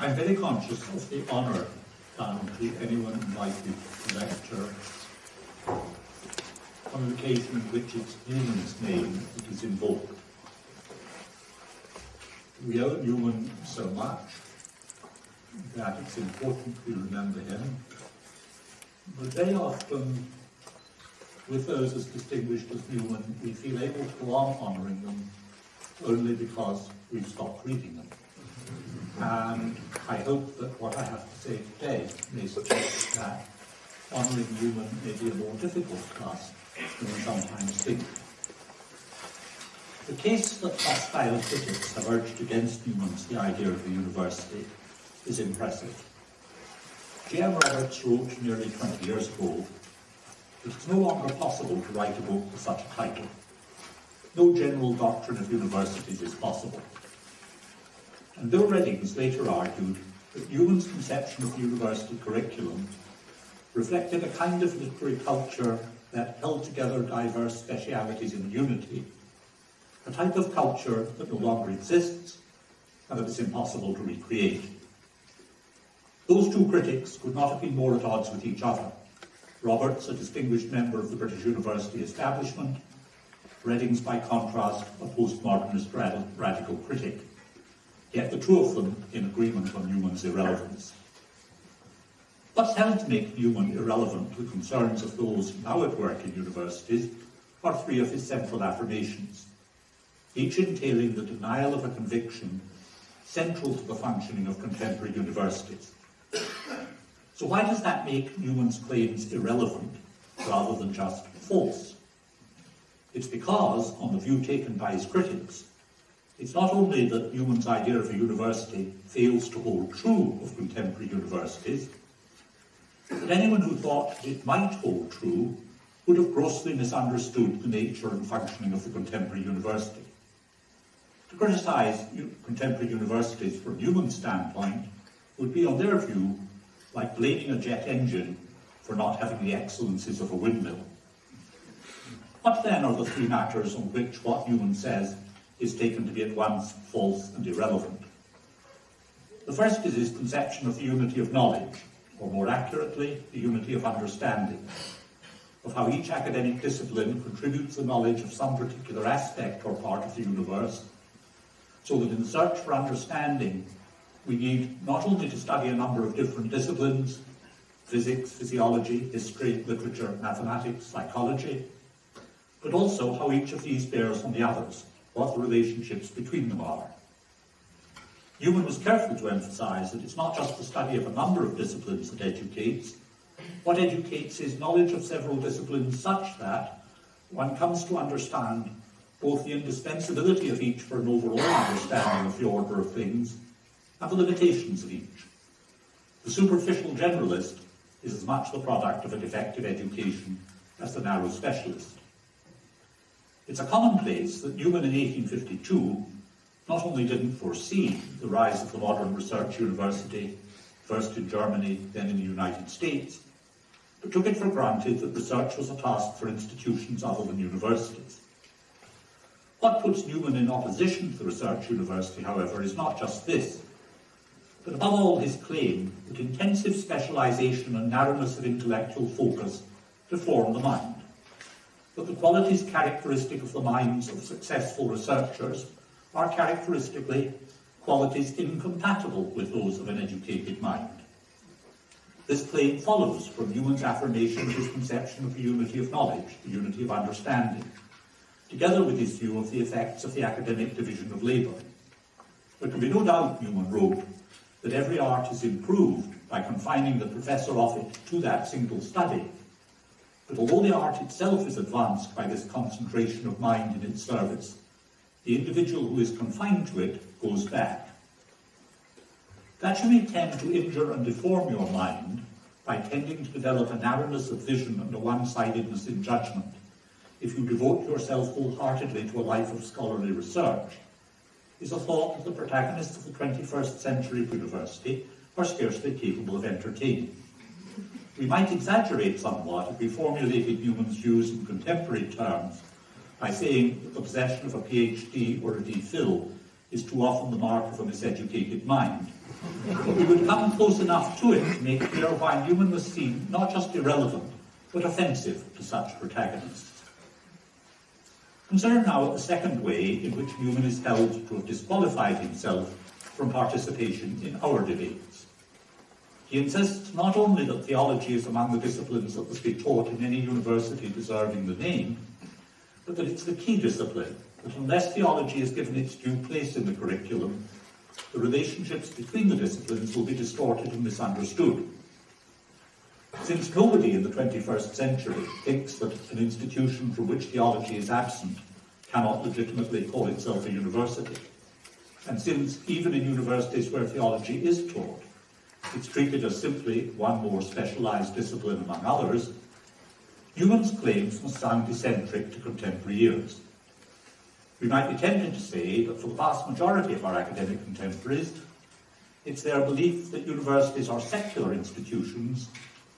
I'm very conscious of the honour done to anyone invited to lecture on an occasion in which it's Newman's name that is invoked. We owe Newman so much that it's important we remember him, but very often, with those as distinguished as Newman, we feel able to go on honouring them only because we've stopped reading them. And I hope that what I have to say today may suggest that honouring Newman may be a more difficult task than we sometimes think. The case that hostile critics have urged against Newman's The Idea of the University is impressive. J.M. Roberts wrote nearly 20 years ago that it's no longer possible to write a book with such a title. No general doctrine of universities is possible. And Bill Reddings later argued that Newman's conception of the university curriculum reflected a kind of literary culture that held together diverse specialities in unity, a type of culture that no longer exists and that is impossible to recreate. Those two critics could not have been more at odds with each other. Roberts, a distinguished member of the British university establishment, Reddings, by contrast, a postmodernist radical critic. Yet the two of them in agreement on Newman's irrelevance. What's held to make Newman irrelevant to the concerns of those now at work in universities are three of his central affirmations, each entailing the denial of a conviction central to the functioning of contemporary universities. So why does that make Newman's claims irrelevant rather than just false? It's because, on the view taken by his critics, it's not only that Newman's idea of a university fails to hold true of contemporary universities, but anyone who thought it might hold true would have grossly misunderstood the nature and functioning of the contemporary university. To criticise contemporary universities from Newman's standpoint would be, on their view, like blaming a jet engine for not having the excellences of a windmill. What then are the three matters on which what Newman says is taken to be at once false and irrelevant? The first is his conception of the unity of knowledge, or more accurately, the unity of understanding, of how each academic discipline contributes the knowledge of some particular aspect or part of the universe, so that in the search for understanding, we need not only to study a number of different disciplines, physics, physiology, history, literature, mathematics, psychology, but also how each of these bears on the others, what the relationships between them are. Newman was careful to emphasise that it's not just the study of a number of disciplines that educates. What educates is knowledge of several disciplines such that one comes to understand both the indispensability of each for an overall understanding of the order of things and the limitations of each. The superficial generalist is as much the product of a defective education as the narrow specialist. It's a commonplace that Newman in 1852 not only didn't foresee the rise of the modern research university, first in Germany, then in the United States, but took it for granted that research was a task for institutions other than universities. What puts Newman in opposition to the research university, however, is not just this, but above all his claim that intensive specialisation and narrowness of intellectual focus deform the mind, that the qualities characteristic of the minds of successful researchers are characteristically qualities incompatible with those of an educated mind. This claim follows from Newman's affirmation of his conception of the unity of knowledge, the unity of understanding, together with his view of the effects of the academic division of labour. There can be no doubt, Newman wrote, that every art is improved by confining the professor of it to that single study. But although the art itself is advanced by this concentration of mind in its service, the individual who is confined to it goes back. That you may tend to injure and deform your mind by tending to develop a narrowness of vision and a one-sidedness in judgment, if you devote yourself wholeheartedly to a life of scholarly research, is a thought that the protagonists of the 21st century university are scarcely capable of entertaining. We might exaggerate somewhat if we formulated Newman's views in contemporary terms by saying that the possession of a PhD or a DPhil is too often the mark of a miseducated mind. But we would come close enough to it to make clear why Newman was seen not just irrelevant, but offensive to such protagonists. Consider now the second way in which Newman is held to have disqualified himself from participation in our debates. He insists not only that theology is among the disciplines that must be taught in any university deserving the name, but that it's the key discipline, that unless theology is given its due place in the curriculum, the relationships between the disciplines will be distorted and misunderstood. Since nobody in the 21st century thinks that an institution from which theology is absent cannot legitimately call itself a university, and since even in universities where theology is taught, it's treated as simply one more specialised discipline among others, Newman's claims must sound eccentric to contemporary ears. We might be tempted to say that for the vast majority of our academic contemporaries, it's their belief that universities are secular institutions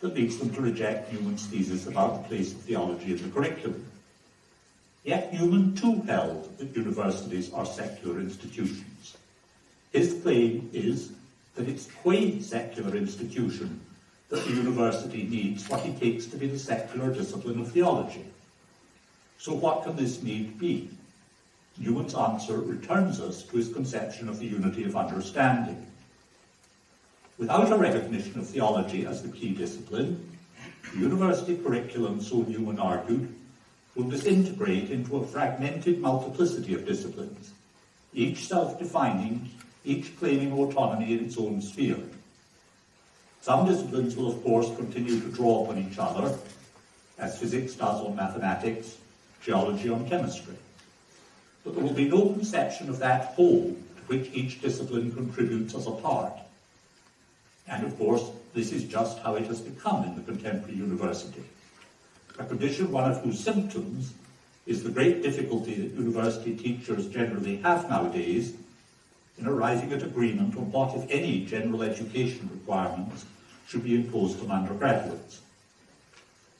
that leads them to reject Newman's thesis about the place of theology in the curriculum. Yet Newman too held that universities are secular institutions. His claim is that it's qua-secular institution that the university needs what he takes to be the secular discipline of theology. So what can this need be? Newman's answer returns us to his conception of the unity of understanding. Without a recognition of theology as the key discipline, the university curriculum, so Newman argued, will disintegrate into a fragmented multiplicity of disciplines, each self-defining, each claiming autonomy in its own sphere. Some disciplines will, of course, continue to draw upon each other, as physics does on mathematics, geology on chemistry. But there will be no conception of that whole to which each discipline contributes as a part. And, of course, this is just how it has become in the contemporary university. A condition one of whose symptoms is the great difficulty that university teachers generally have nowadays in arriving at agreement on what, if any, general education requirements should be imposed on undergraduates.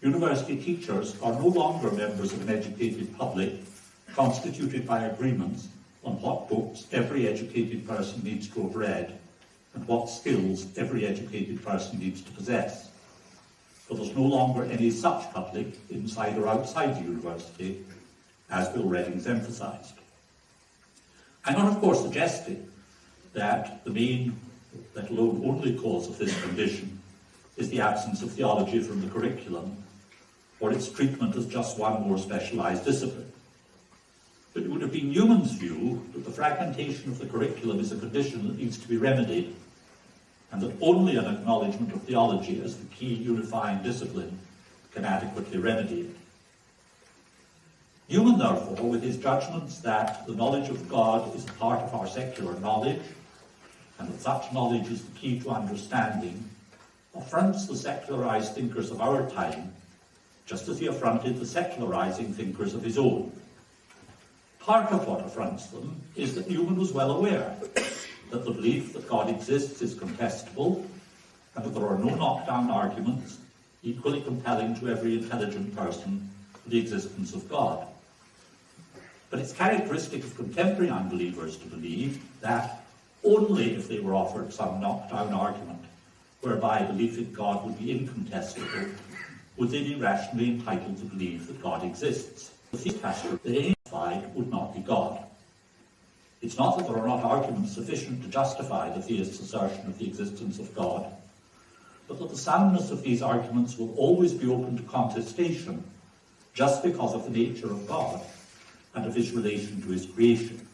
University teachers are no longer members of an educated public constituted by agreements on what books every educated person needs to have read and what skills every educated person needs to possess. But there's no longer any such public, inside or outside the university, as Bill Redding's emphasised. I'm not, of course, suggesting that the main, let alone only cause of this condition is the absence of theology from the curriculum, or its treatment as just one more specialised discipline. But it would have been Newman's view that the fragmentation of the curriculum is a condition that needs to be remedied, and that only an acknowledgement of theology as the key unifying discipline can adequately remedy it. Newman, therefore, with his judgments that the knowledge of God is a part of our secular knowledge, and that such knowledge is the key to understanding, affronts the secularized thinkers of our time, just as he affronted the secularizing thinkers of his own. Part of what affronts them is that Newman was well aware that the belief that God exists is contestable, and that there are no knockdown arguments equally compelling to every intelligent person for the existence of God. But it's characteristic of contemporary unbelievers to believe that only if they were offered some knockdown argument whereby belief in God would be incontestable, would they be rationally entitled to believe that God exists. The theist they identified would not be God. It's not that there are not arguments sufficient to justify the theist's assertion of the existence of God, but that the soundness of these arguments will always be open to contestation just because of the nature of God and of his relation to his creation.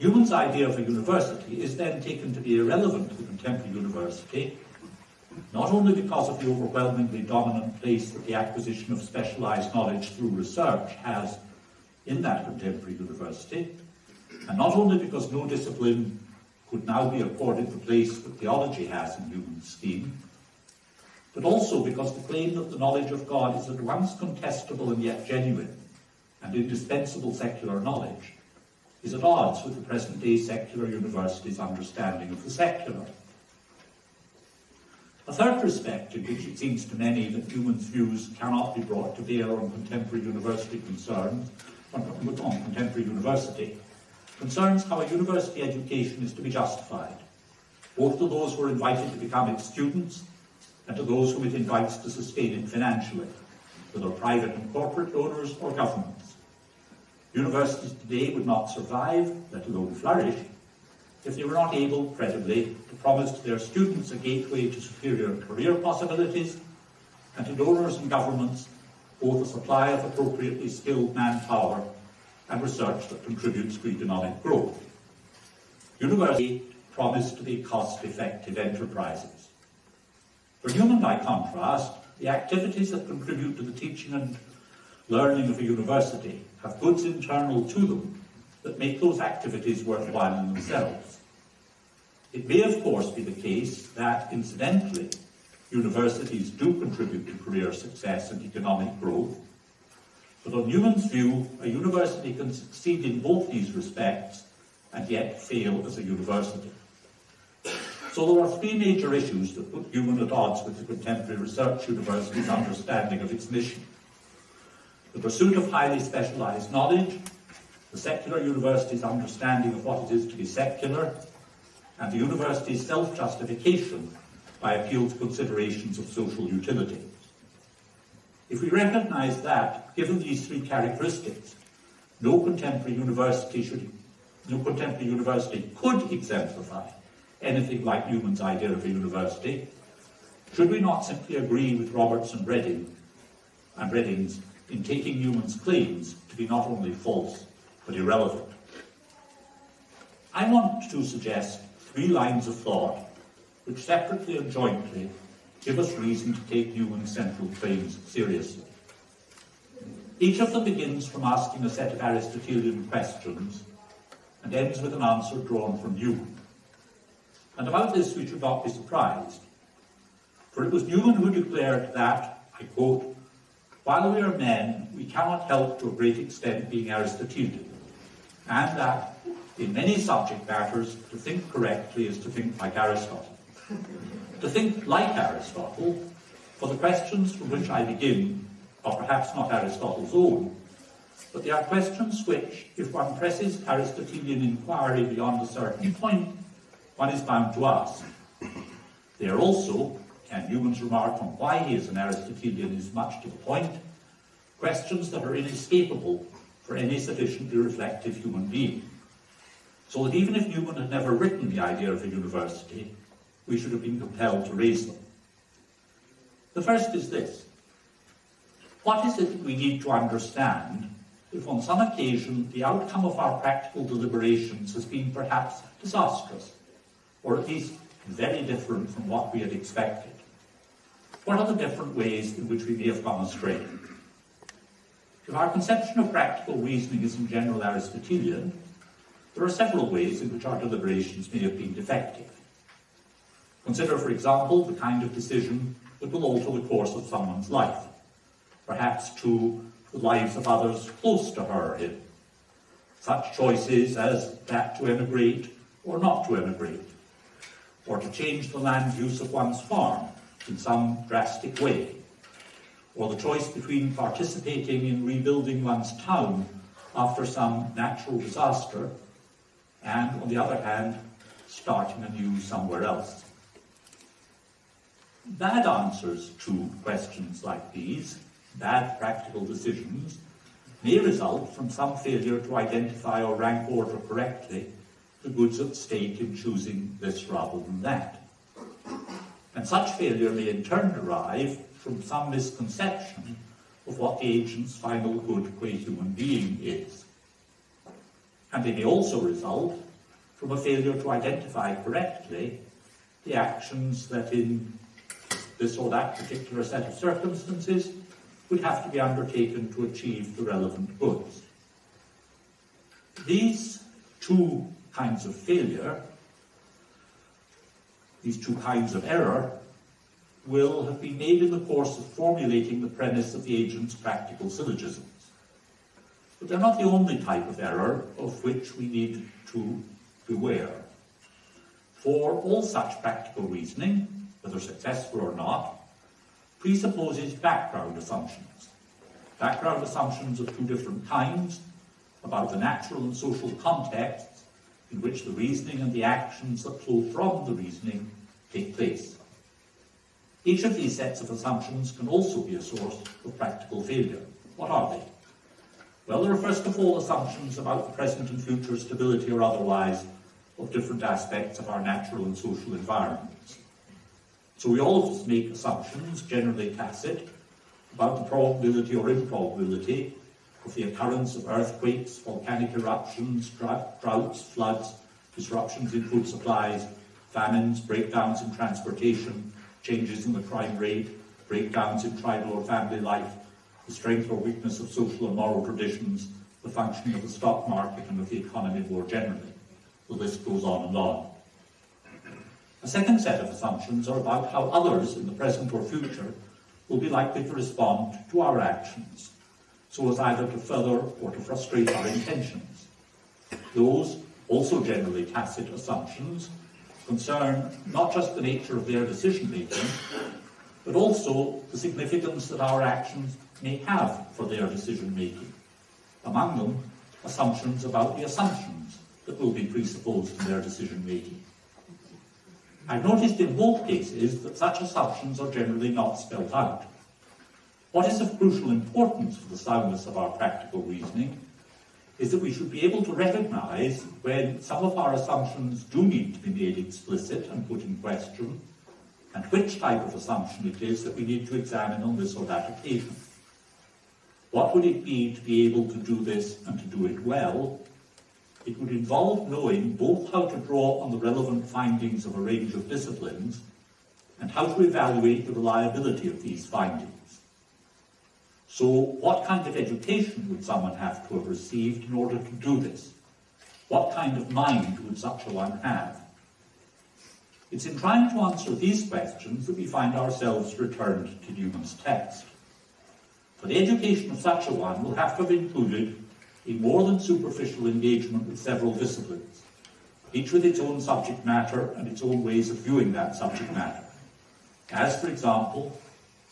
Newman's idea of a university is then taken to be irrelevant to the contemporary university, not only because of the overwhelmingly dominant place that the acquisition of specialised knowledge through research has in that contemporary university, and not only because no discipline could now be accorded the place that theology has in Newman's scheme, but also because the claim that the knowledge of God is at once contestable and yet genuine, and indispensable secular knowledge, is at odds with the present-day secular university's understanding of the secular. A third respect in which it seems to many that Newman's views cannot be brought to bear on contemporary university concerns, on contemporary university, concerns how a university education is to be justified, both to those who are invited to become its students and to those whom it invites to sustain it financially, whether private and corporate donors or governments. Universities today would not survive, let alone flourish, if they were not able, credibly, to promise to their students a gateway to superior career possibilities, and to donors and governments both a supply of appropriately skilled manpower and research that contributes to economic growth. Universities promise to be cost-effective enterprises. For Newman, by contrast, the activities that contribute to the teaching and learning of a university have goods internal to them that make those activities worthwhile in themselves. It may, of course, be the case that, incidentally, universities do contribute to career success and economic growth, but on Newman's view, a university can succeed in both these respects and yet fail as a university. So there are three major issues that put Newman at odds with the contemporary research university's understanding of its mission: the pursuit of highly specialised knowledge, the secular university's understanding of what it is to be secular, and the university's self-justification by appeal to considerations of social utility. If we recognise that, given these three characteristics, no contemporary university could exemplify anything like Newman's idea of a university, should we not simply agree with Roberts and Reddings in taking Newman's claims to be not only false, but irrelevant? I want to suggest three lines of thought which separately and jointly give us reason to take Newman's central claims seriously. Each of them begins from asking a set of Aristotelian questions and ends with an answer drawn from Newman. And about this we should not be surprised, for it was Newman who declared that, I quote, "While we are men, we cannot help to a great extent being Aristotelian, and that, in many subject matters, to think correctly is to think like Aristotle." To think like Aristotle, for the questions from which I begin are perhaps not Aristotle's own, but they are questions which, if one presses Aristotelian inquiry beyond a certain point, one is bound to ask. They are also, and Newman's remark on why he is an Aristotelian is much to the point, questions that are inescapable for any sufficiently reflective human being. So that even if Newman had never written the idea of a university, we should have been compelled to raise them. The first is this: what is it that we need to understand if on some occasion the outcome of our practical deliberations has been perhaps disastrous, or at least very different from what we had expected? What are the different ways in which we may have gone astray? If our conception of practical reasoning is in general Aristotelian, there are several ways in which our deliberations may have been defective. Consider, for example, the kind of decision that will alter the course of someone's life, perhaps to the lives of others close to her or him. Such choices as that to emigrate or not to emigrate, or to change the land use of one's farm in some drastic way, or the choice between participating in rebuilding one's town after some natural disaster and, on the other hand, starting anew somewhere else. Bad answers to questions like these, bad practical decisions, may result from some failure to identify or rank order correctly the goods at stake in choosing this rather than that. And such failure may in turn derive from some misconception of what the agent's final good qua human being is. And they may also result from a failure to identify correctly the actions that in this or that particular set of circumstances would have to be undertaken to achieve the relevant goods. These two kinds of failure, these two kinds of error, will have been made in the course of formulating the premise of the agent's practical syllogisms. But they're not the only type of error of which we need to beware. For all such practical reasoning, whether successful or not, presupposes background assumptions. Background assumptions of two different kinds, about the natural and social contexts in which the reasoning and the actions that flow from the reasoning take place. Each of these sets of assumptions can also be a source of practical failure. What are they? Well, there are first of all assumptions about the present and future stability or otherwise of different aspects of our natural and social environments. So we all of us make assumptions, generally tacit, about the probability or improbability of the occurrence of earthquakes, volcanic eruptions, droughts, floods, disruptions in food supplies, famines, breakdowns in transportation, changes in the crime rate, breakdowns in tribal or family life, the strength or weakness of social and moral traditions, the functioning of the stock market and of the economy more generally. The list goes on and on. A second set of assumptions are about how others in the present or future will be likely to respond to our actions, so as either to further or to frustrate our intentions. Those, also generally tacit assumptions, concern not just the nature of their decision-making, but also the significance that our actions may have for their decision-making. Among them, assumptions about the assumptions that will be presupposed in their decision-making. I've noticed in both cases that such assumptions are generally not spelled out. What is of crucial importance for the soundness of our practical reasoning is that we should be able to recognize when some of our assumptions do need to be made explicit and put in question, and which type of assumption it is that we need to examine on this or that occasion. What would it be to be able to do this and to do it well? It would involve knowing both how to draw on the relevant findings of a range of disciplines and how to evaluate the reliability of these findings. So, what kind of education would someone have to have received in order to do this? What kind of mind would such a one have? It's in trying to answer these questions that we find ourselves returned to Newman's text. For the education of such a one will have to have included a more than superficial engagement with several disciplines, each with its own subject matter and its own ways of viewing that subject matter. As, for example,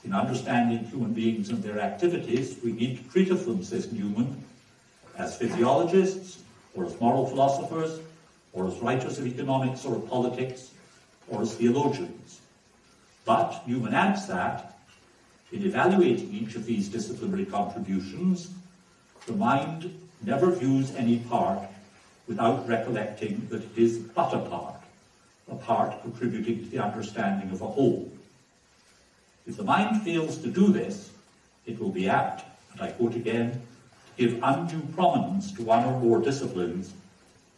in understanding human beings and their activities, we need to treat of them, says Newman, as physiologists, or as moral philosophers, or as writers of economics or of politics, or as theologians. But Newman adds that, in evaluating each of these disciplinary contributions, the mind never views any part without recollecting that it is but a part contributing to the understanding of a whole. If the mind fails to do this, it will be apt, and I quote again, to give undue prominence to one or more disciplines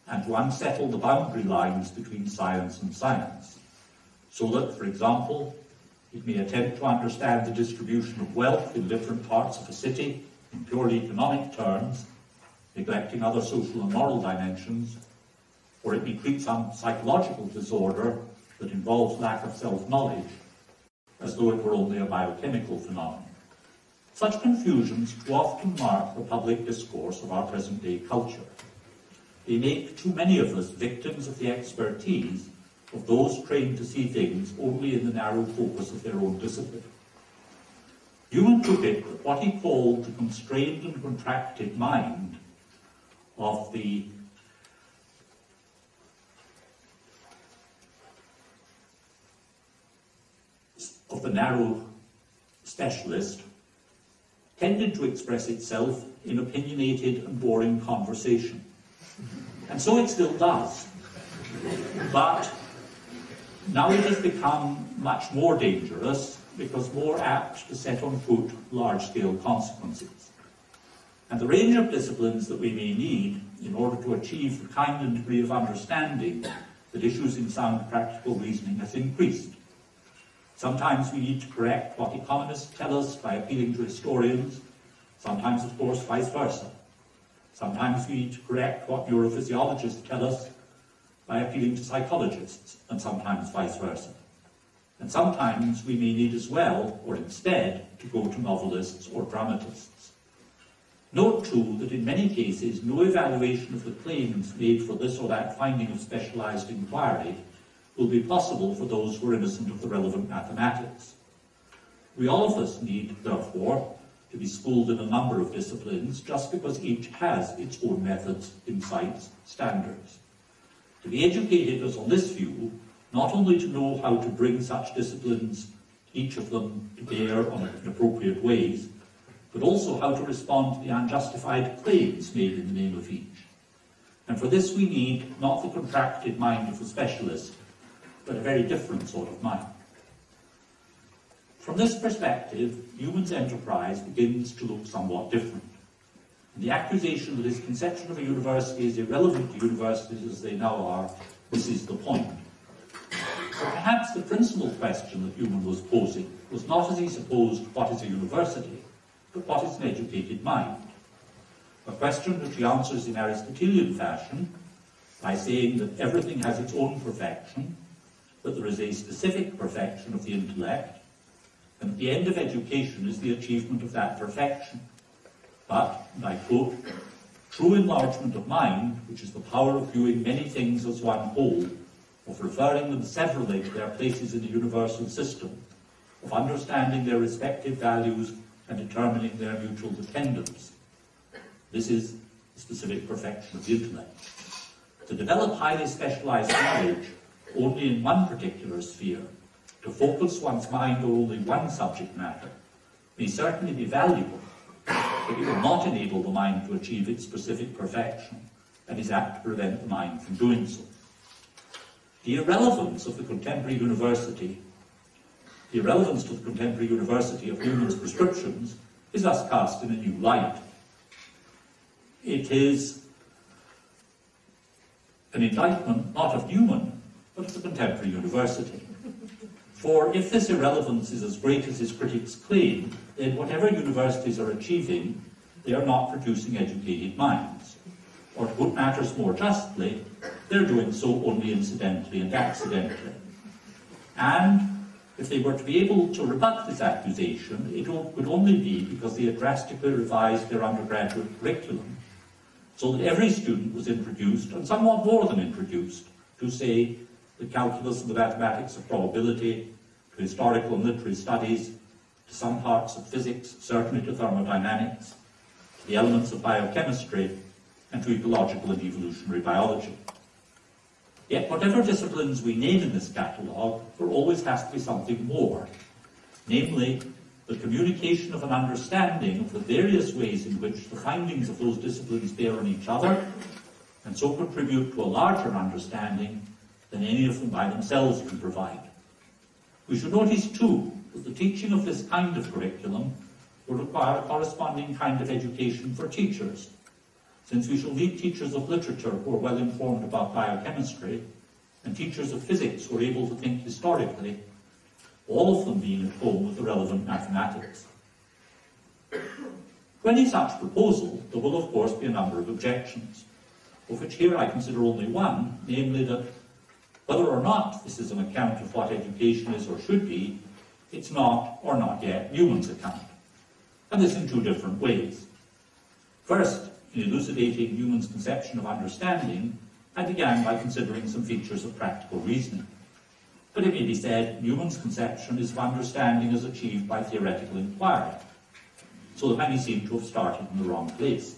and to unsettle the boundary lines between science and science, so that, for example, it may attempt to understand the distribution of wealth in different parts of a city in purely economic terms, neglecting other social and moral dimensions, or it may treat some psychological disorder that involves lack of self-knowledge, as though it were only a biochemical phenomenon. Such confusions too often mark the public discourse of our present-day culture. They make too many of us victims of the expertise of those trained to see things only in the narrow focus of their own discipline. Newman took it that what he called the constrained and contracted mind of the narrow specialist tended to express itself in opinionated and boring conversation. And so it still does. But now it has become much more dangerous because more apt to set on foot large-scale consequences. And the range of disciplines that we may need in order to achieve the kind and degree of understanding that issues in sound practical reasoning has increased. Sometimes we need to correct what economists tell us by appealing to historians, sometimes, of course, vice versa. Sometimes we need to correct what neurophysiologists tell us by appealing to psychologists, and sometimes vice versa. And sometimes we may need as well, or instead, to go to novelists or dramatists. Note too that in many cases no evaluation of the claims made for this or that finding of specialized inquiry will be possible for those who are innocent of the relevant mathematics. We all of us need, therefore, to be schooled in a number of disciplines just because each has its own methods, insights, standards. To be educated is, on this view, not only to know how to bring such disciplines, each of them, to bear on in appropriate ways, but also how to respond to the unjustified claims made in the name of each. And for this we need not the contracted mind of a specialist, but a very different sort of mind. From this perspective, Newman's enterprise begins to look somewhat different. And the accusation that his conception of a university is irrelevant to universities as they now are, this is the point. But perhaps the principal question that Newman was posing was not, as he supposed, what is a university, but what is an educated mind? A question which he answers in Aristotelian fashion by saying that everything has its own perfection, that there is a specific perfection of the intellect, and that the end of education is the achievement of that perfection. But, and I quote, true enlargement of mind, which is the power of viewing many things as one whole, of referring them severally to their places in the universal system, of understanding their respective values and determining their mutual dependence. This is the specific perfection of the intellect. To develop highly specialized knowledge only in one particular sphere, to focus one's mind on only one subject matter, may certainly be valuable, but it will not enable the mind to achieve its specific perfection, and is apt to prevent the mind from doing so. The irrelevance of the contemporary university, the irrelevance to the contemporary university of Newman's prescriptions is thus cast in a new light. It is an indictment not of Newman, but of the contemporary university. For if this irrelevance is as great as his critics claim, then whatever universities are achieving, they are not producing educated minds. Or to put matters more justly, they're doing so only incidentally and accidentally. And if they were to be able to rebut this accusation, it would only be because they had drastically revised their undergraduate curriculum, so that every student was introduced, and somewhat more than introduced, to, say, the calculus and the mathematics of probability, to historical and literary studies, to some parts of physics, certainly to thermodynamics, to the elements of biochemistry, and to ecological and evolutionary biology. Yet whatever disciplines we name in this catalogue, there always has to be something more, namely the communication of an understanding of the various ways in which the findings of those disciplines bear on each other, and so contribute to a larger understanding than any of them by themselves can provide. We should notice too that the teaching of this kind of curriculum will require a corresponding kind of education for teachers, since we shall need teachers of literature who are well informed about biochemistry, and teachers of physics who are able to think historically, all of them being at home with the relevant mathematics. To any such proposal, there will of course be a number of objections, of which here I consider only one, namely that whether or not this is an account of what education is or should be, it's not, or not yet, Newman's account. And this in two different ways. First, in elucidating Newman's conception of understanding, I began by considering some features of practical reasoning. But it may be said Newman's conception is of understanding as achieved by theoretical inquiry, so that many seem to have started in the wrong place.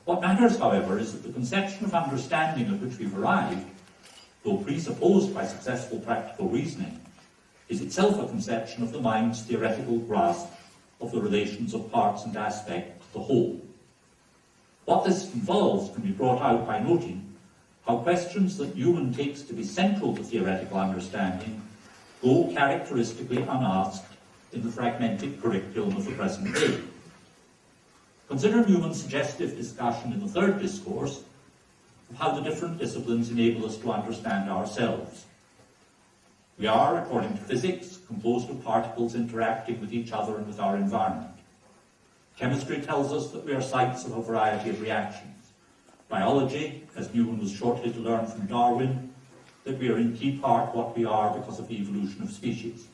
What matters, however, is that the conception of understanding at which we've arrived, though presupposed by successful practical reasoning, is itself a conception of the mind's theoretical grasp of the relations of parts and aspects of the whole. What this involves can be brought out by noting how questions that Newman takes to be central to theoretical understanding go characteristically unasked in the fragmented curriculum of the present day. Consider Newman's suggestive discussion in the third discourse of how the different disciplines enable us to understand ourselves. We are, according to physics, composed of particles interacting with each other and with our environment. Chemistry tells us that we are sites of a variety of reactions. Biology, as Newman was shortly to learn from Darwin, that we are in key part what we are because of the evolution of species.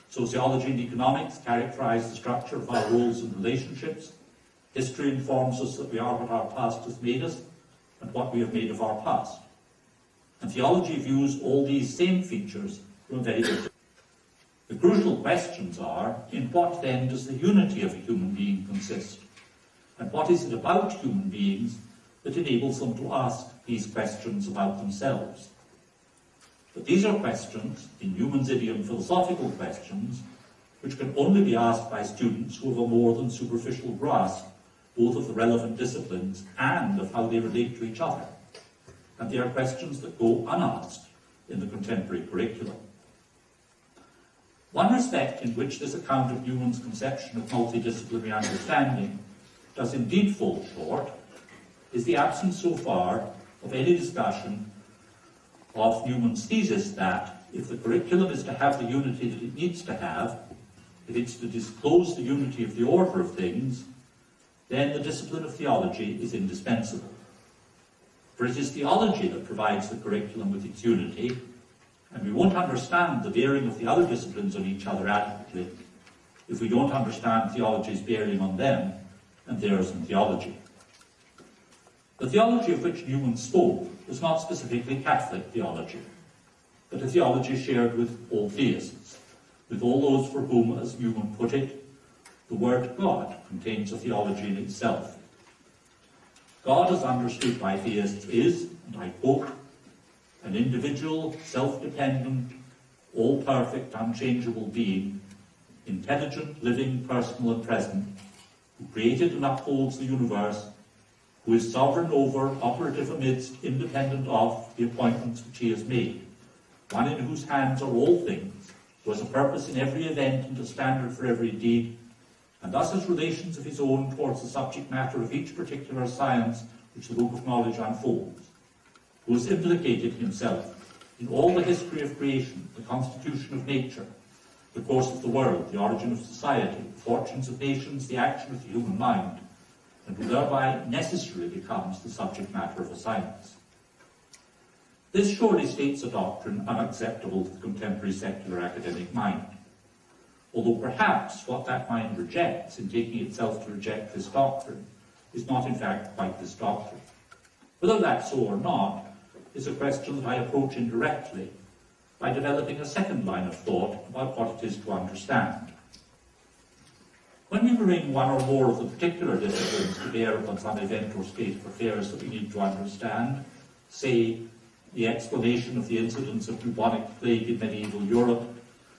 Sociology and economics characterize the structure of our roles and relationships. History informs us that we are what our past has made us and what we have made of our past. And theology views all these same features from a very different. The crucial questions are, in what then does the unity of a human being consist? And what is it about human beings that enables them to ask these questions about themselves? But these are questions, in Newman's idiom, philosophical questions, which can only be asked by students who have a more than superficial grasp both of the relevant disciplines and of how they relate to each other. And they are questions that go unasked in the contemporary curriculum. One respect in which this account of Newman's conception of multidisciplinary understanding does indeed fall short is the absence so far of any discussion of Newman's thesis that if the curriculum is to have the unity that it needs to have, if it's to disclose the unity of the order of things, then the discipline of theology is indispensable. For it is theology that provides the curriculum with its unity, and we won't understand the bearing of the other disciplines on each other adequately if we don't understand theology's bearing on them and theirs in theology. The theology of which Newman spoke was not specifically Catholic theology, but a theology shared with all theists, with all those for whom, as Newman put it, the word God contains a theology in itself. God, as understood by theists, is, and I quote, an individual, self-dependent, all-perfect, unchangeable being, intelligent, living, personal, and present, who created and upholds the universe, who is sovereign over, operative amidst, independent of the appointments which he has made, one in whose hands are all things, who has a purpose in every event and a standard for every deed, and thus has relations of his own towards the subject matter of each particular science which the book of knowledge unfolds, who has implicated himself in all the history of creation, the constitution of nature, the course of the world, the origin of society, the fortunes of nations, the action of the human mind, and who thereby necessarily becomes the subject matter of a science. This surely states a doctrine unacceptable to the contemporary secular academic mind, although perhaps what that mind rejects in taking itself to reject this doctrine is not in fact quite this doctrine. Whether that's so or not is a question that I approach indirectly by developing a second line of thought about what it is to understand. When we bring one or more of the particular disciplines to bear upon some event or state of affairs that we need to understand, say, the explanation of the incidence of bubonic plague in medieval Europe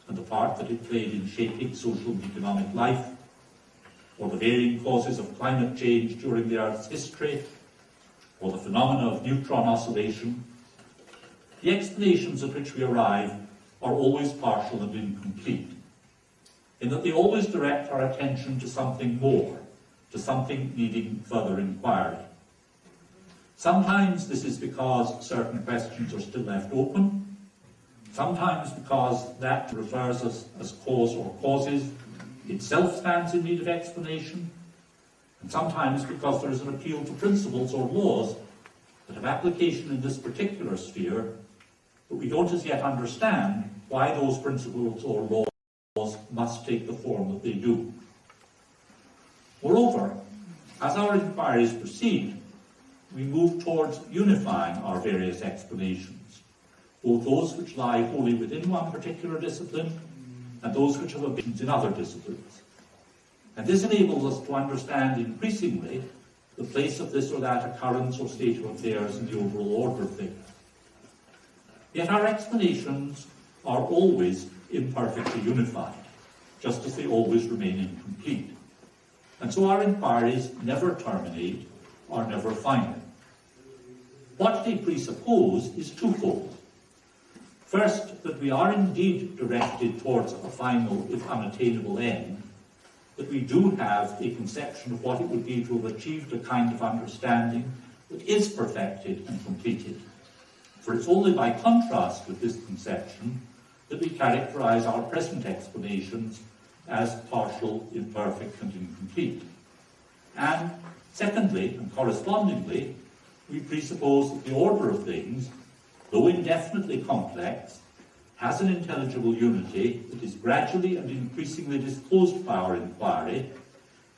and the part that it played in shaping social and economic life, or the varying causes of climate change during the Earth's history, or the phenomena of neutron oscillation, the explanations at which we arrive are always partial and incomplete, in that they always direct our attention to something more, to something needing further inquiry. Sometimes this is because certain questions are still left open, sometimes because that refers us as cause or causes itself stands in need of explanation, and sometimes because there is an appeal to principles or laws that have application in this particular sphere, but we don't as yet understand why those principles or laws must take the form that they do. Moreover, as our inquiries proceed, we move towards unifying our various explanations, both those which lie wholly within one particular discipline and those which have origins in other disciplines. And this enables us to understand increasingly the place of this or that occurrence or state of affairs in the overall order of things. Yet our explanations are always imperfectly unified, just as they always remain incomplete. And so our inquiries never terminate or never final. What they presuppose is twofold. First, that we are indeed directed towards a final, if unattainable, end, that we do have a conception of what it would be to have achieved a kind of understanding that is perfected and completed. For it's only by contrast with this conception that we characterize our present explanations as partial, imperfect, and incomplete. And secondly, and correspondingly, we presuppose that the order of things, though indefinitely complex, has an intelligible unity that is gradually and increasingly disclosed by our inquiry,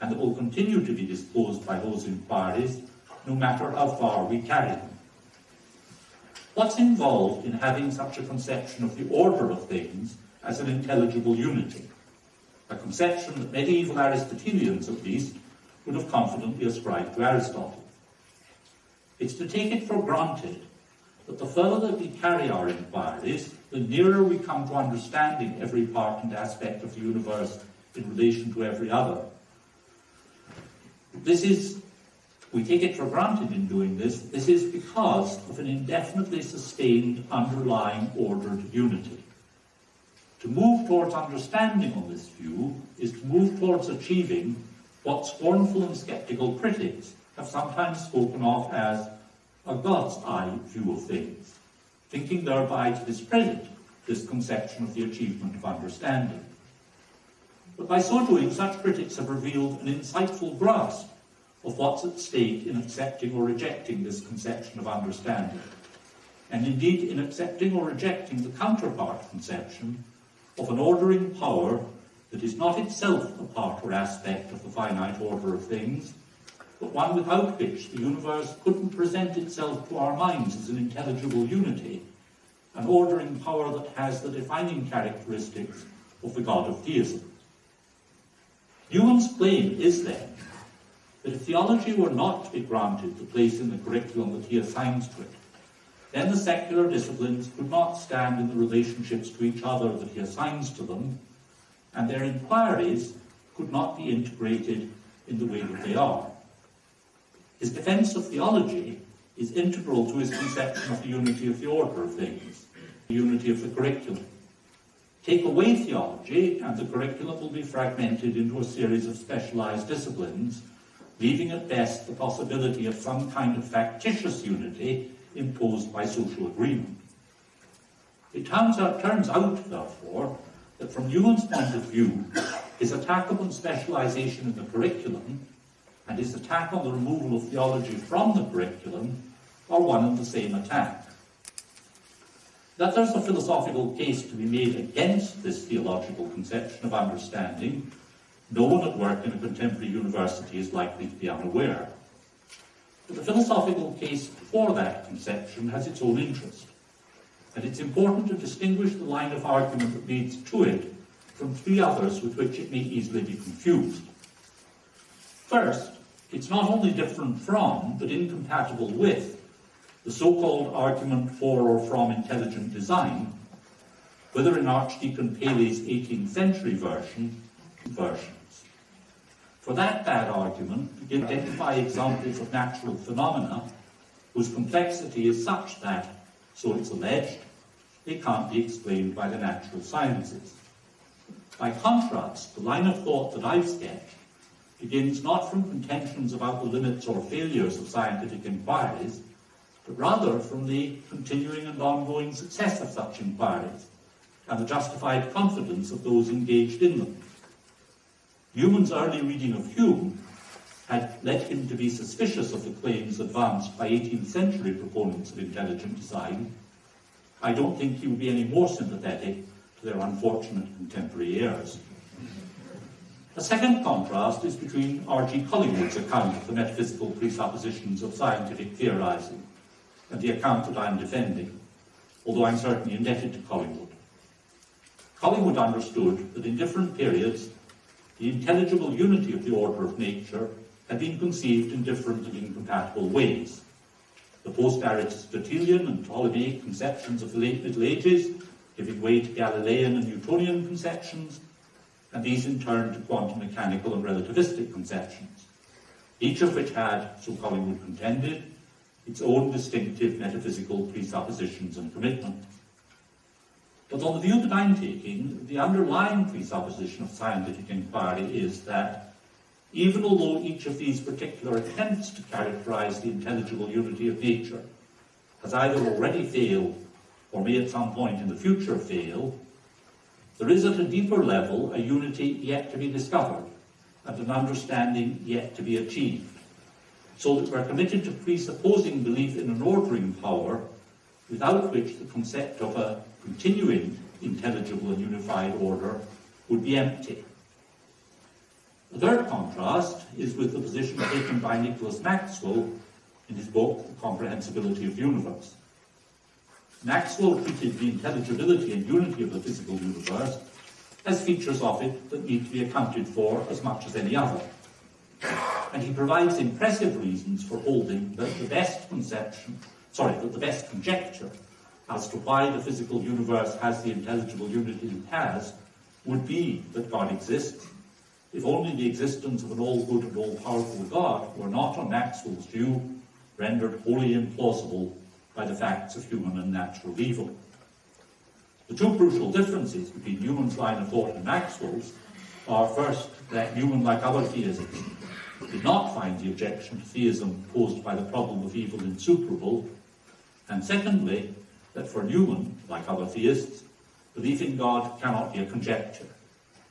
and that will continue to be disclosed by those inquiries, no matter how far we carry them. What's involved in having such a conception of the order of things as an intelligible unity, a conception that medieval Aristotelians, at least, would have confidently ascribed to Aristotle. It's to take it for granted that the further that we carry our inquiries, the nearer we come to understanding every part and aspect of the universe in relation to every other. We take it for granted in doing this is because of an indefinitely sustained underlying ordered unity. To move towards understanding on this view is to move towards achieving what scornful and sceptical critics have sometimes spoken of as a God's eye view of things, thinking thereby to discredit this conception of the achievement of understanding. But by so doing, such critics have revealed an insightful grasp of what's at stake in accepting or rejecting this conception of understanding, and indeed in accepting or rejecting the counterpart conception of an ordering power that is not itself a part or aspect of the finite order of things, but one without which the universe couldn't present itself to our minds as an intelligible unity, an ordering power that has the defining characteristics of the God of deism. Newman's claim is then that if theology were not to be granted the place in the curriculum that he assigns to it, then the secular disciplines could not stand in the relationships to each other that he assigns to them, and their inquiries could not be integrated in the way that they are. His defence of theology is integral to his conception of the unity of the order of things, the unity of the curriculum. Take away theology, and the curriculum will be fragmented into a series of specialised disciplines, leaving at best the possibility of some kind of factitious unity imposed by social agreement. It turns out, therefore, that from Newman's point of view, his attack upon specialisation in the curriculum and his attack on the removal of theology from the curriculum are one and the same attack. That there's a philosophical case to be made against this theological conception of understanding, no one at work in a contemporary university is likely to be unaware. But the philosophical case for that conception has its own interest, and it's important to distinguish the line of argument that leads to it from three others with which it may easily be confused. First, it's not only different from, but incompatible with, the so-called argument for or from intelligent design, whether in Archdeacon Paley's 18th century versions. For that bad argument, we can identify examples of natural phenomena whose complexity is such that, so it's alleged, they can't be explained by the natural sciences. By contrast, the line of thought that I've sketched begins not from contentions about the limits or failures of scientific inquiries, but rather from the continuing and ongoing success of such inquiries and the justified confidence of those engaged in them. Newman's early reading of Hume had led him to be suspicious of the claims advanced by 18th century proponents of intelligent design. I don't think he would be any more sympathetic to their unfortunate contemporary heirs. A second contrast is between R.G. Collingwood's account of the metaphysical presuppositions of scientific theorizing and the account that I am defending, although I'm certainly indebted to Collingwood. Collingwood understood that in different periods, the intelligible unity of the order of nature had been conceived in different and incompatible ways. The post-Aristotelian and Ptolemaic conceptions of the late Middle Ages giving way to Galilean and Newtonian conceptions, and these in turn to quantum mechanical and relativistic conceptions, each of which had, so Collingwood contended, its own distinctive metaphysical presuppositions and commitments. But on the view that I'm taking, the underlying presupposition of scientific inquiry is that, even although each of these particular attempts to characterize the intelligible unity of nature has either already failed or may at some point in the future fail, there is at a deeper level a unity yet to be discovered and an understanding yet to be achieved, so that we're committed to presupposing belief in an ordering power without which the concept of a continuing intelligible and unified order would be empty. The third contrast is with the position taken by Nicholas Maxwell in his book, The Comprehensibility of the Universe. Maxwell treated the intelligibility and unity of the physical universe as features of it that need to be accounted for as much as any other. And he provides impressive reasons for holding that the best conjecture as to why the physical universe has the intelligible unity it has would be that God exists, if only the existence of an all-good and all-powerful God were not, on Maxwell's view, rendered wholly implausible by the facts of human and natural evil. The two crucial differences between Newman's line of thought and Maxwell's are, first, that Newman, like other theists, did not find the objection to theism posed by the problem of evil insuperable, and secondly, that for Newman, like other theists, belief in God cannot be a conjecture,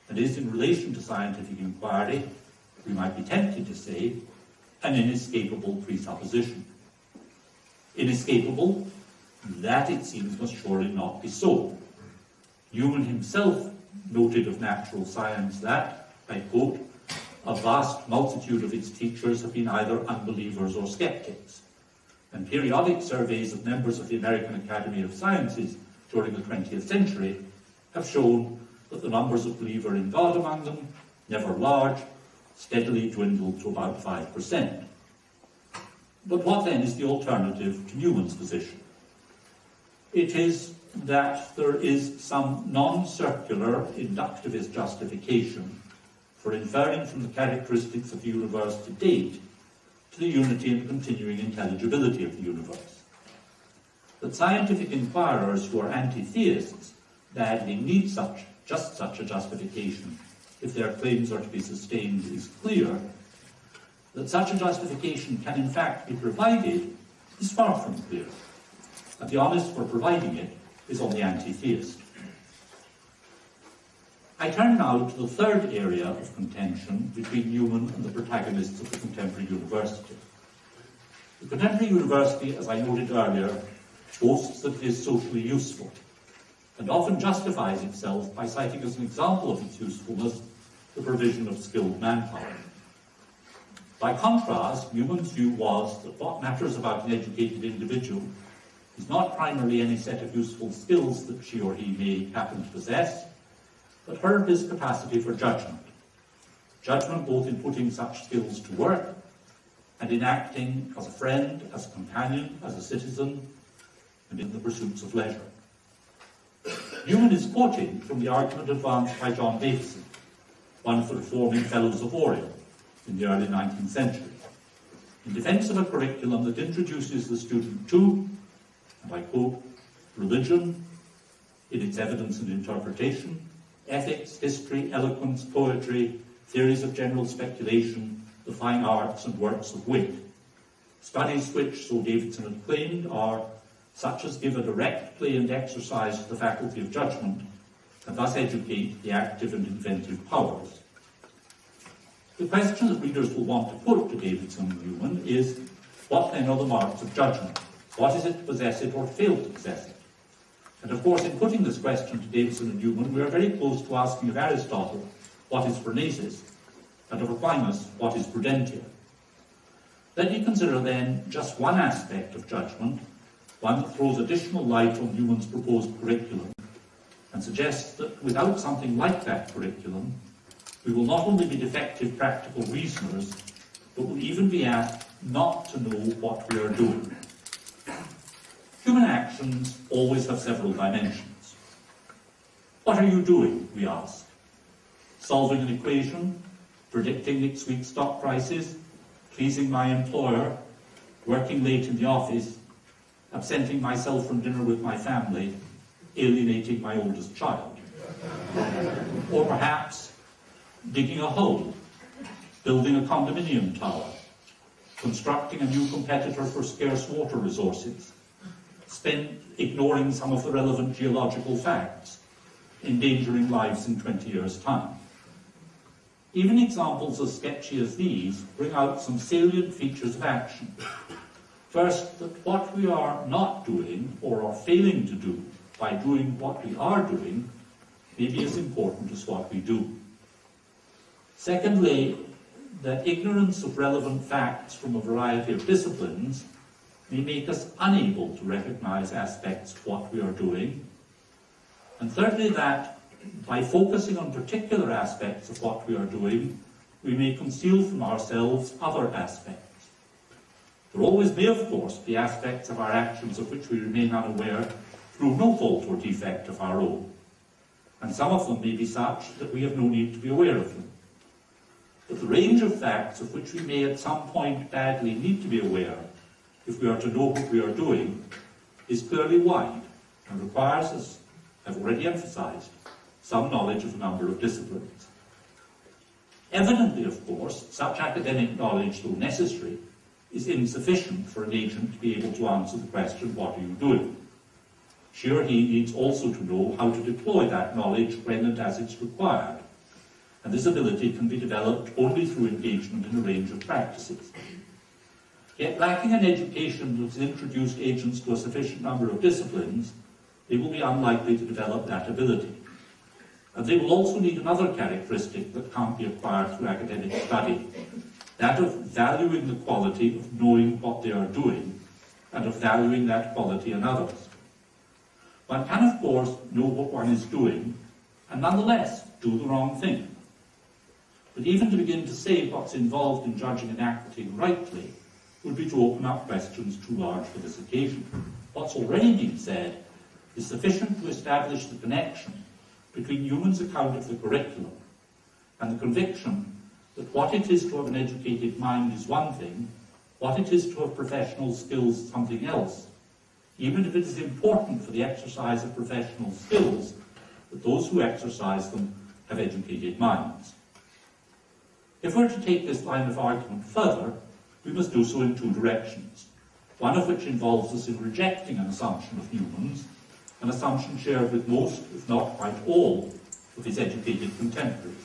and is, in relation to scientific inquiry, we might be tempted to say, an inescapable presupposition. Inescapable, that it seems must surely not be so. Newman himself noted of natural science that, I quote, a vast multitude of its teachers have been either unbelievers or skeptics, and periodic surveys of members of the American Academy of Sciences during the 20th century have shown that the numbers of believers in God among them, never large, steadily dwindled to about 5%. But what then is the alternative to Newman's position? It is that there is some non-circular inductivist justification for inferring from the characteristics of the universe to date to the unity and continuing intelligibility of the universe. That scientific inquirers who are anti-theists badly need just such a justification if their claims are to be sustained is clear. That such a justification can in fact be provided is far from clear, and the onus for providing it is on the anti-theist. I turn now to the third area of contention between Newman and the protagonists of the contemporary university. The contemporary university, as I noted earlier, boasts that it is socially useful, and often justifies itself by citing as an example of its usefulness the provision of skilled manpower. By contrast, Newman's view was that what matters about an educated individual is not primarily any set of useful skills that she or he may happen to possess, but his capacity for judgment. Judgment both in putting such skills to work and in acting as a friend, as a companion, as a citizen, and in the pursuits of leisure. Newman is quoting from the argument advanced by John Davison, one of the reforming fellows of Oriel in the early 19th century, in defense of a curriculum that introduces the student to, and I quote, religion in its evidence and interpretation, ethics, history, eloquence, poetry, theories of general speculation, the fine arts and works of wit. Studies which, so Davidson had claimed, are such as give a direct play and exercise to the faculty of judgment, and thus educate the active and inventive powers. The question that readers will want to put to Davidson and Newman is, what then are the marks of judgment? What is it to possess it or fail to possess it? And of course, in putting this question to Davidson and Newman, we are very close to asking of Aristotle, what is phronesis? And of Aquinas, what is prudentia? Let me consider then just one aspect of judgment, one that throws additional light on Newman's proposed curriculum, and suggests that without something like that curriculum, we will not only be defective practical reasoners, but will even be asked not to know what we are doing. Human actions always have several dimensions. What are you doing, we ask? Solving an equation, predicting next week's stock prices, pleasing my employer, working late in the office, absenting myself from dinner with my family, alienating my oldest child. Or perhaps digging a hole, building a condominium tower, constructing a new competitor for scarce water resources, ignoring some of the relevant geological facts, endangering lives in 20 years' time. Even examples as sketchy as these bring out some salient features of action. First, that what we are not doing or are failing to do by doing what we are doing may be as important as what we do. Secondly, that ignorance of relevant facts from a variety of disciplines may make us unable to recognize aspects of what we are doing. And thirdly, that by focusing on particular aspects of what we are doing, we may conceal from ourselves other aspects. There always may, of course, be aspects of our actions of which we remain unaware through no fault or defect of our own. And some of them may be such that we have no need to be aware of them. But the range of facts of which we may at some point badly need to be aware, if we are to know what we are doing, is clearly wide and requires, as I've already emphasized, some knowledge of a number of disciplines. Evidently, of course, such academic knowledge, though necessary, is insufficient for an agent to be able to answer the question, what are you doing? She or he needs also to know how to deploy that knowledge when and as it's required. And this ability can be developed only through engagement in a range of practices. Yet lacking an education that has introduced agents to a sufficient number of disciplines, they will be unlikely to develop that ability. And they will also need another characteristic that can't be acquired through academic study, that of valuing the quality of knowing what they are doing and of valuing that quality in others. One can, of course, know what one is doing and nonetheless do the wrong thing. But even to begin to say what's involved in judging and acting rightly would be to open up questions too large for this occasion. What's already been said is sufficient to establish the connection between Newman's account of the curriculum and the conviction that what it is to have an educated mind is one thing, what it is to have professional skills something else, even if it is important for the exercise of professional skills that those who exercise them have educated minds. If we're to take this line of argument further, we must do so in two directions, one of which involves us in rejecting an assumption of Newman's, an assumption shared with most, if not quite all, of his educated contemporaries.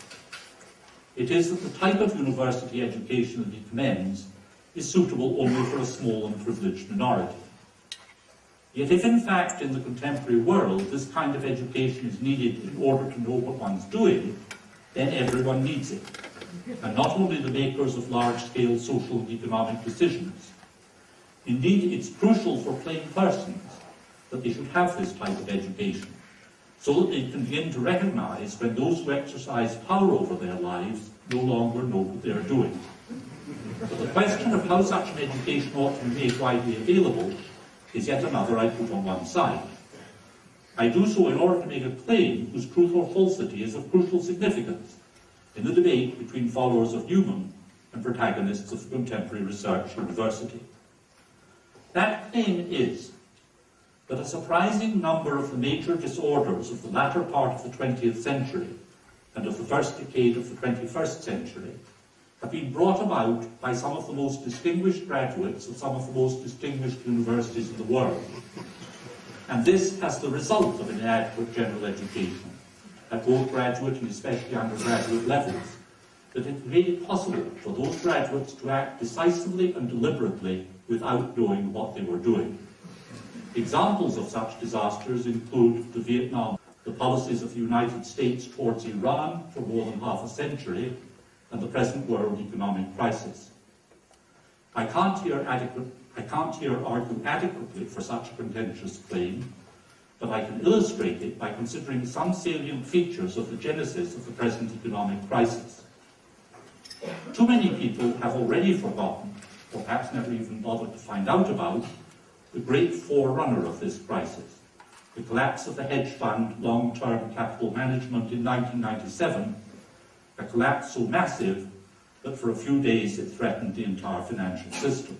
It is that the type of university education that he commends is suitable only for a small and privileged minority. Yet if in fact in the contemporary world this kind of education is needed in order to know what one's doing, then everyone needs it, and not only the makers of large-scale social and economic decisions. Indeed, it's crucial for plain persons that they should have this type of education, so that they can begin to recognize when those who exercise power over their lives no longer know what they are doing. But the question of how such an education ought to be made widely available is yet another I put on one side. I do so in order to make a claim whose truth or falsity is of crucial significance in the debate between followers of Newman and protagonists of the contemporary research university. That claim is that a surprising number of the major disorders of the latter part of the 20th century and of the first decade of the 21st century have been brought about by some of the most distinguished graduates of some of the most distinguished universities in the world. And this as the result of inadequate general education at both graduate and especially undergraduate levels, that it made it possible for those graduates to act decisively and deliberately without knowing what they were doing. Examples of such disasters include the Vietnam, the policies of the United States towards Iran for more than half a century, and the present world economic crisis. I can't here argue adequately for such a contentious claim, but I can illustrate it by considering some salient features of the genesis of the present economic crisis. Too many people have already forgotten, or perhaps never even bothered to find out about, the great forerunner of this crisis, the collapse of the hedge fund long-term capital management in 1997, a collapse so massive that for a few days it threatened the entire financial system.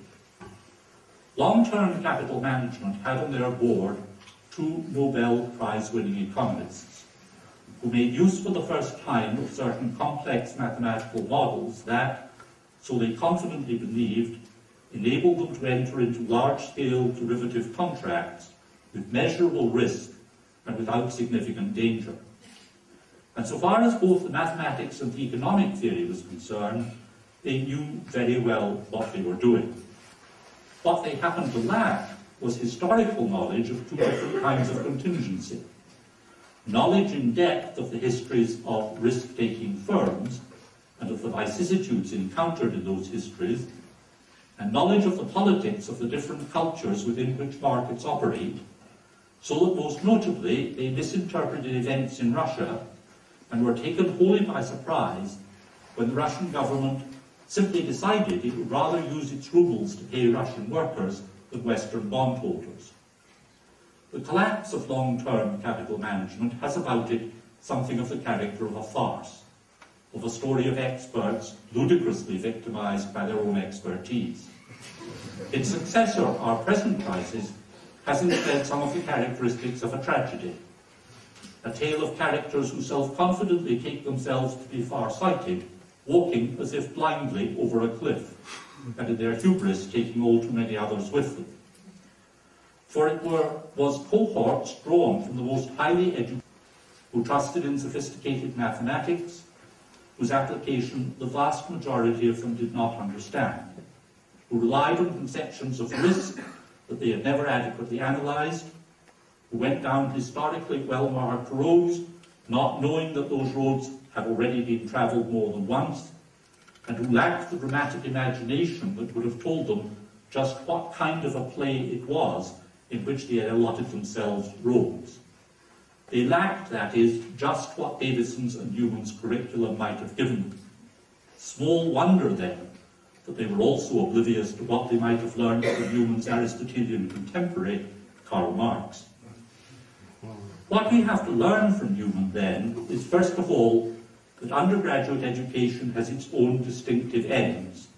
Long-term capital management had on their board two Nobel Prize-winning economists who made use for the first time of certain complex mathematical models that, so they confidently believed, enabled them to enter into large-scale derivative contracts with measurable risk and without significant danger. And so far as both the mathematics and the economic theory was concerned, they knew very well what they were doing. What they happened to lack was historical knowledge of two different kinds of contingency. Knowledge in depth of the histories of risk-taking firms and of the vicissitudes encountered in those histories, and knowledge of the politics of the different cultures within which markets operate, so that most notably they misinterpreted events in Russia and were taken wholly by surprise when the Russian government simply decided it would rather use its rubles to pay Russian workers than Western bondholders. The collapse of long-term capital management has about it something of the character of a farce, of a story of experts ludicrously victimized by their own expertise. Its successor, our present crisis, has instead some of the characteristics of a tragedy, a tale of characters who self-confidently take themselves to be far-sighted, walking as if blindly over a cliff, and in their hubris taking all too many others with them. For it was cohorts drawn from the most highly educated, who trusted in sophisticated mathematics, whose application the vast majority of them did not understand, who relied on conceptions of risk that they had never adequately analysed, who went down historically well-marked roads, not knowing that those roads had already been travelled more than once, and who lacked the dramatic imagination that would have told them just what kind of a play it was in which they had allotted themselves roles. They lacked, that is, just what Davison's and Newman's curriculum might have given them. Small wonder, then, that they were also oblivious to what they might have learned from Newman's Aristotelian contemporary, Karl Marx. What we have to learn from Newman, then, is first of all that undergraduate education has its own distinctive ends,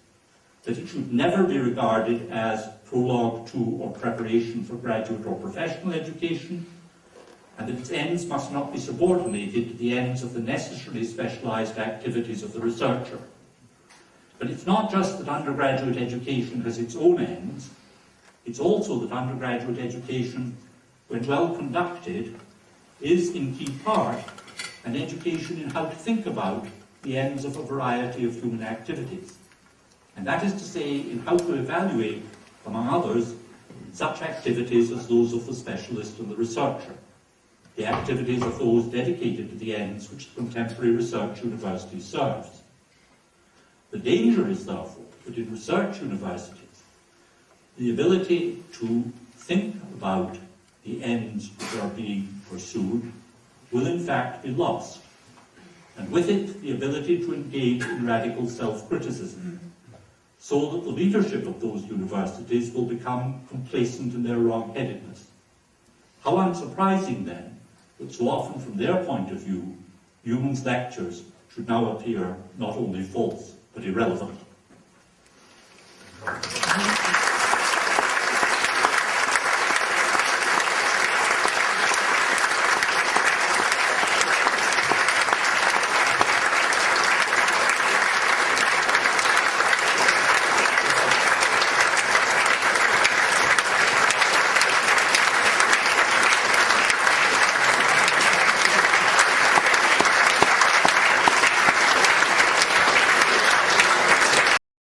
that it should never be regarded as prologue to or preparation for graduate or professional education, and that its ends must not be subordinated to the ends of the necessarily specialised activities of the researcher. But it's not just that undergraduate education has its own ends, it's also that undergraduate education, when well conducted, is in key part an education in how to think about the ends of a variety of human activities. And that is to say, in how to evaluate, among others, such activities as those of the specialist and the researcher, the activities of those dedicated to the ends which the contemporary research university serves. The danger is, therefore, that in research universities, the ability to think about the ends which are being pursued will in fact be lost, and with it the ability to engage in radical self-criticism, so that the leadership of those universities will become complacent in their wrong-headedness. How unsurprising, then, that so often from their point of view, Newman's lectures should now appear not only false, but irrelevant.